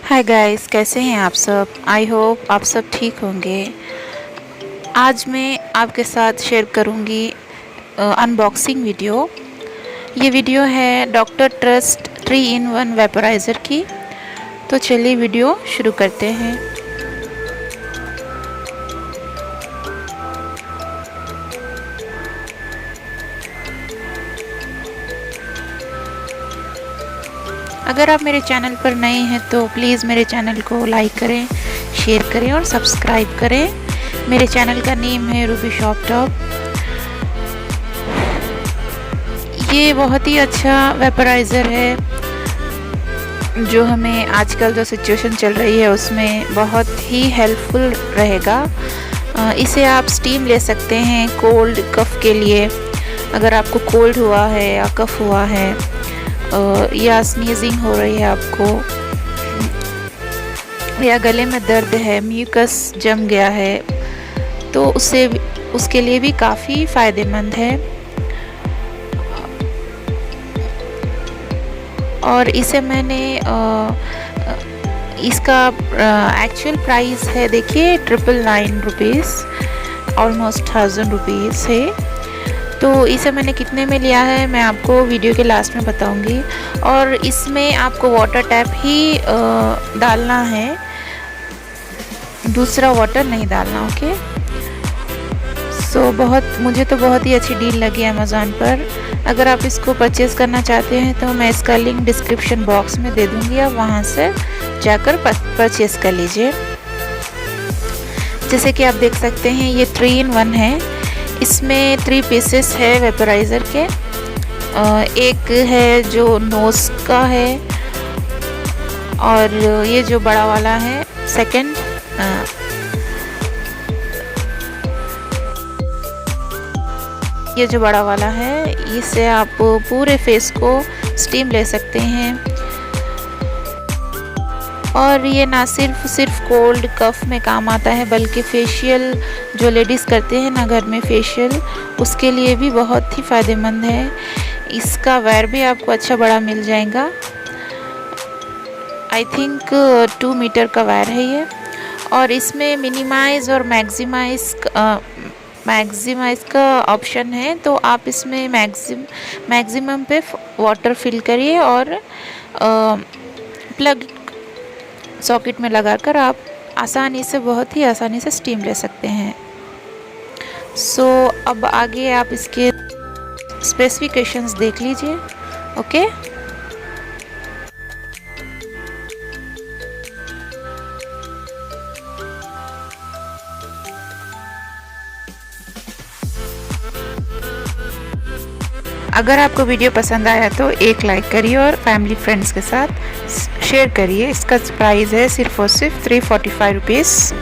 Hi guys, कैसे हैं आप सब। आई होप आप सब ठीक होंगे। आज मैं आपके साथ शेयर करूंगी अनबॉक्सिंग वीडियो। ये वीडियो है डॉक्टर ट्रस्ट 3-in-1 वेपोराइज़र की। तो चलिए वीडियो शुरू करते हैं। अगर आप मेरे चैनल पर नए हैं तो प्लीज़ मेरे चैनल को लाइक करें, शेयर करें और सब्सक्राइब करें। मेरे चैनल का नेम है रूबी शॉप टॉप। ये बहुत ही अच्छा वेपोराइज़र है जो हमें आजकल जो सिचुएशन चल रही है उसमें बहुत ही हेल्पफुल रहेगा। इसे आप स्टीम ले सकते हैं कोल्ड कफ़ के लिए। अगर आपको कोल्ड हुआ है या कफ़ हुआ है या स्नीजिंग हो रही है आपको, या गले में दर्द है, म्यूकस जम गया है, तो उसके लिए भी काफ़ी फ़ायदेमंद है। और इसे मैंने इसका एक्चुअल प्राइस है, देखिए 999 रुपीज़, ऑलमोस्ट 1000 रुपीज़ है। तो इसे मैंने कितने में लिया है मैं आपको वीडियो के लास्ट में बताऊंगी। और इसमें आपको वाटर टैप ही डालना है, दूसरा वाटर नहीं डालना। ओके, सो मुझे तो बहुत ही अच्छी डील लगी अमेज़ॉन पर। अगर आप इसको परचेज़ करना चाहते हैं तो मैं इसका लिंक डिस्क्रिप्शन बॉक्स में दे दूंगी, आप वहां से जाकर परचेज़ कर लीजिए। जैसे कि आप देख सकते हैं ये 3-in-1 है। इसमें 3 पीसेस है वेपोराइज़र के। एक है जो नोज़ का है, और ये जो बड़ा वाला है सेकंड, ये जो बड़ा वाला है, इससे आप पूरे फेस को स्टीम ले सकते हैं। और ये ना सिर्फ कोल्ड कफ में काम आता है, बल्कि फेशियल जो लेडीज़ करते हैं ना घर में फेशियल, उसके लिए भी बहुत ही फ़ायदेमंद है। इसका वायर भी आपको अच्छा बड़ा मिल जाएगा। आई थिंक 2 मीटर का वायर है ये। और इसमें मिनिमाइज़ और मैक्सिमाइज़ का ऑप्शन है, तो आप इसमें मैक्सिमम पे वाटर फिल करिए और प्लग सॉकेट में लगाकर आप बहुत ही आसानी से स्टीम ले सकते हैं। सो अब आगे आप इसके स्पेसिफिकेशंस देख लीजिए। ओके, अगर आपको वीडियो पसंद आया तो एक लाइक करिए और फैमिली फ्रेंड्स के साथ शेयर करिए। इसका प्राइस है सिर्फ और सिर्फ 345 रुपीज़।